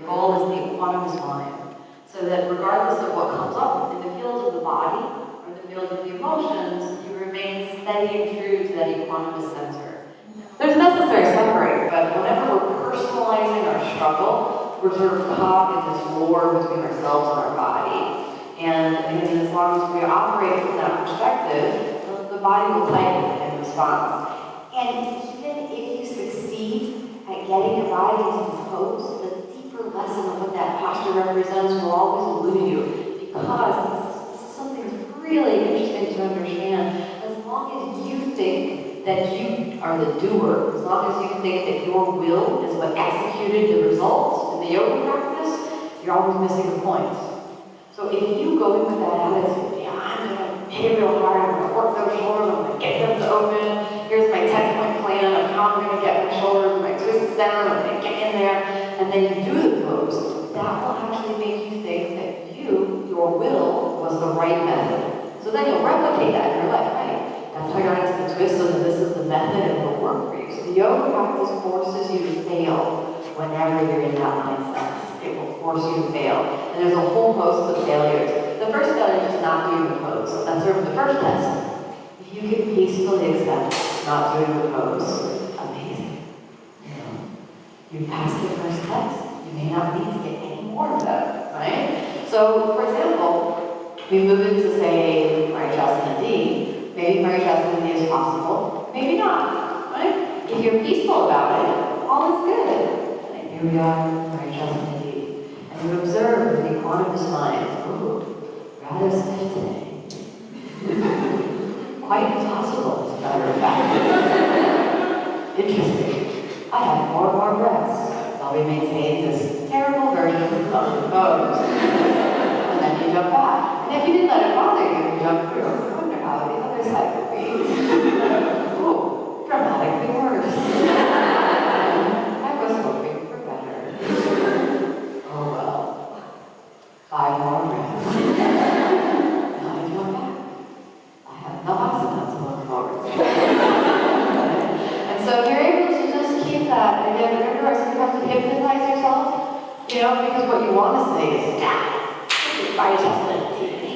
The goal is the equanimous mind. So that regardless of what comes up in the field of the body or the field of the emotions, you remain steady and true to that equanimous center. There's necessary suffering, but whenever we're personalizing our struggle, we're sort of caught in this war between ourselves and our body. And as long as we operate from that perspective, the body will tighten in response. And even if you succeed at getting your body into the pose, the deeper lesson of what that posture represents will always elude you, because this is something that's really interesting to understand. As long as you think that you are the doer, as long as you think that your will is what executed the results in the yoga practice, you're always missing the point. So if you go in with that attitude, yeah, I'm going to hit it real hard, I'm going to work those shoulders, I'm going to get them to open, here's my 10-point plan of how I'm going to get my shoulders, my twists down, I'm going to get in there, and then you do the pose, that will actually make you think that your will was the right method. So then you'll replicate that in your life, right? That's how you're into the twist, so that this is the method and it'll work for you. So the yoga practice forces you to fail whenever you're in that mindset. It will force you to fail. And there's a whole host of failures. The first failure is not doing the pose. That's sort of the first test. If you can peacefully accept not doing the pose, amazing. You pass the first test. You may not need to get any more of them, right? So, for example, we move into, say, Ashtanga D. Maybe Ashtanga D is possible, maybe not, right? If you're peaceful about it, all is good. And here we are, Ashtanga D. And you observe the equanimous mind. Ooh, rather stiff today. Quite impossible, as a matter of fact. Interesting. I have more and more breaths while we maintain this terrible version of the pose. And then you jump back. And if you didn't let it bother you, you jump through. I wonder how the other side would be. Ooh, dramatically worse. I was hoping for better. Oh well. 5 more breaths. Now you jump back. I have no asana to look forward to. And so you're able to just keep that. And again, remember, I said you have to hypnotize yourself. Because what you want to say is, by adjustment.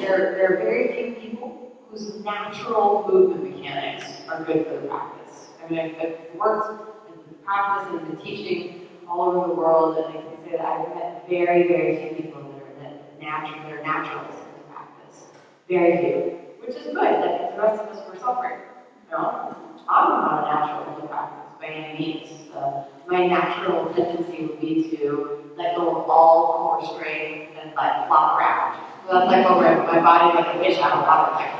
There are very few people whose natural movement mechanics are good for the practice. I mean, I've worked in the practice and been teaching all over the world, and I can say that I've met very, very few people that are naturals in the practice. Very few. Which is good. That means the rest of us were suffering. I'm not a natural in the practice by any means. My natural tendency would be to let go of all core strength and flop around. So that's like over my body, like a fish out of water, like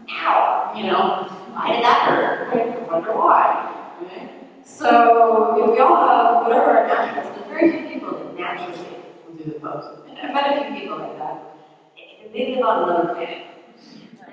ow, why did that hurt? I wonder why. Okay? So we all have whatever our naturals. There's very few people that naturally will do the pose. And I've met a few people like that. They live on another planet.